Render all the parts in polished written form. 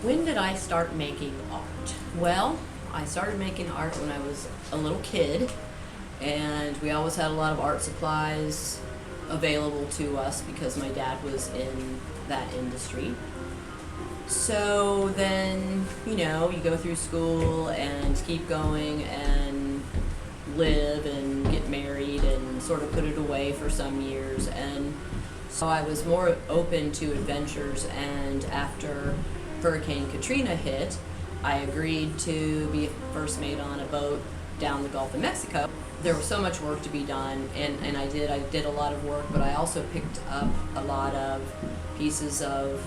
When did I start making art? Well, I started making art when I was a little kid, and we always had a lot of art supplies available to us because my dad was in that industry. So then, you go through school and keep going and live and get married and sort of put it away for some years. And so I was more open to adventures, and after Hurricane Katrina hit, I agreed to be first mate on a boat down the Gulf of Mexico. There was so much work to be done, and I did a lot of work, but I also picked up a lot of pieces of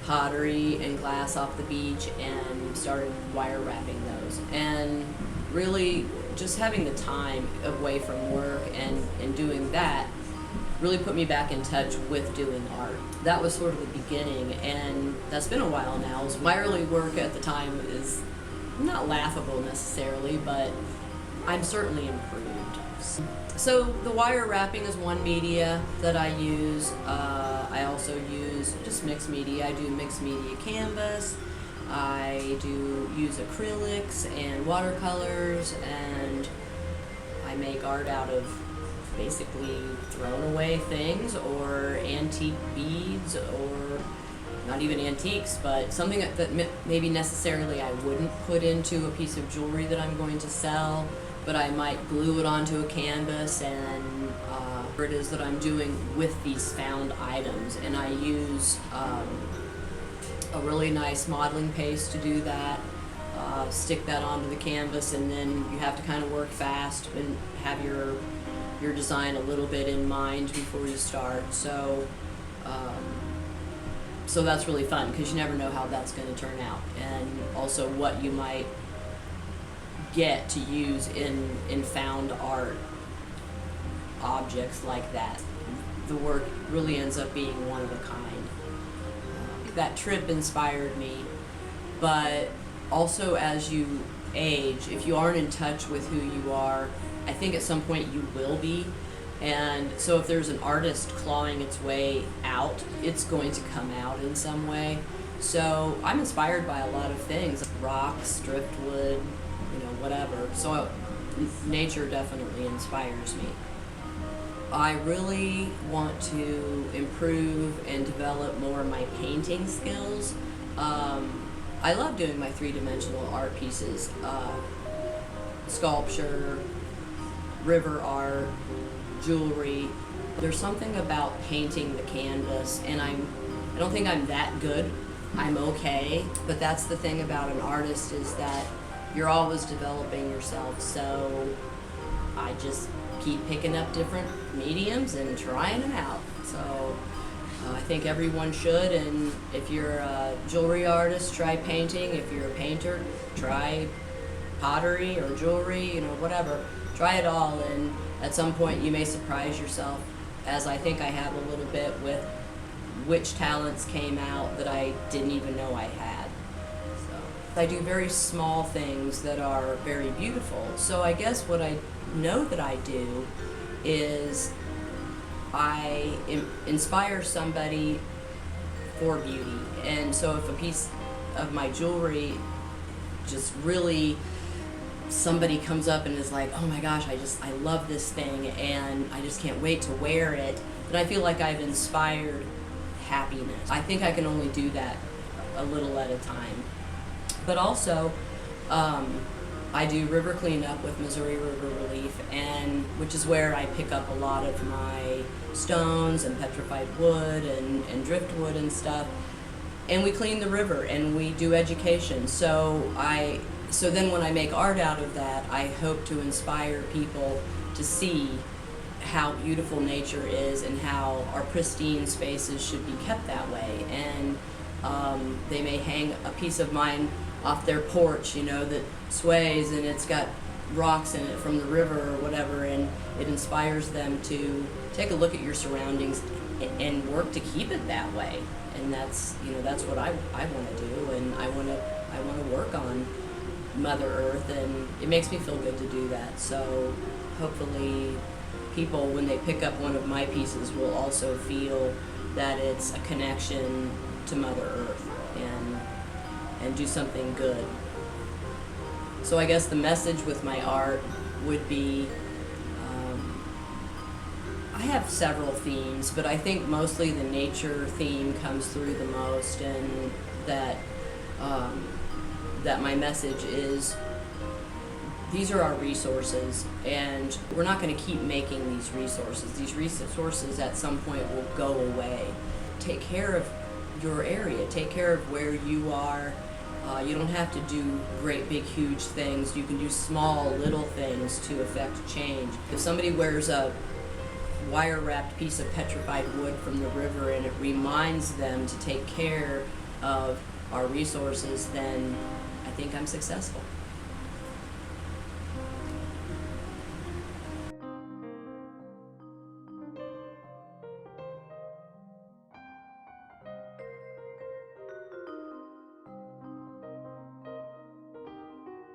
pottery and glass off the beach and started wire wrapping those. And really just having the time away from work and doing that really put me back in touch with doing art. That was sort of the beginning, and that's been a while now. My early work at the time is not laughable necessarily, but I'm certainly improved. So the wire wrapping is one media that I use. I also use just mixed media. I do mixed media canvas. I do use acrylics and watercolors, and I make art out of basically thrown away things or antique beads, or not even antiques, but something that maybe necessarily I wouldn't put into a piece of jewelry that I'm going to sell, but I might glue it onto a canvas, and it is that I'm doing with these found items. And I use a really nice modeling paste to do that. Stick that onto the canvas, and then you have to kind of work fast and have your design a little bit in mind before you start. So that's really fun because you never know how that's going to turn out, and also what you might get to use in found art objects like that. The work really ends up being one of a kind. That trip inspired me, but also as you age, if you aren't in touch with who you are, I think at some point you will be. And so if there's an artist clawing its way out, it's going to come out in some way. So I'm inspired by a lot of things, rocks, driftwood, whatever. So nature definitely inspires me. I really want to improve and develop more of my painting skills. I love doing my three-dimensional art pieces, sculpture, river art, jewelry. There's something about painting the canvas, and I don't think I'm that good. I'm okay, but that's the thing about an artist, is that you're always developing yourself. So I just keep picking up different mediums and trying them out. So I think everyone should, and if you're a jewelry artist, try painting. If you're a painter, try pottery or jewelry, whatever. Try it all, and at some point you may surprise yourself, as I think I have a little bit with which talents came out that I didn't even know I had. So I do very small things that are very beautiful. So I guess what I know that I do is I inspire somebody for beauty. And so if a piece of my jewelry just really, somebody comes up and is like, oh my gosh, I love this thing and I just can't wait to wear it, then I feel like I've inspired happiness. I think I can only do that a little at a time. But also, I do river cleanup with Missouri River Relief, and which is where I pick up a lot of my stones and petrified wood and driftwood and stuff, and we clean the river and we do education. So then when I make art out of that, I hope to inspire people to see how beautiful nature is and how our pristine spaces should be kept that way. And they may hang a piece of mine off their porch, that sways and it's got rocks in it from the river or whatever, and it inspires them to take a look at your surroundings and work to keep it that way. And that's what I want to do, and I want to work on Mother Earth, and it makes me feel good to do that. So hopefully people, when they pick up one of my pieces, will also feel that it's a connection to Mother Earth, and and do something good. So I guess the message with my art would be, I have several themes, but I think mostly the nature theme comes through the most, and that that my message is, these are our resources, and we're not going to keep making these resources. These resources at some point will go away. Take care of your area. Take care of where you are. You don't have to do great, big, huge things. You can do small, little things to affect change. If somebody wears a wire-wrapped piece of petrified wood from the river and it reminds them to take care of our resources, then I think I'm successful.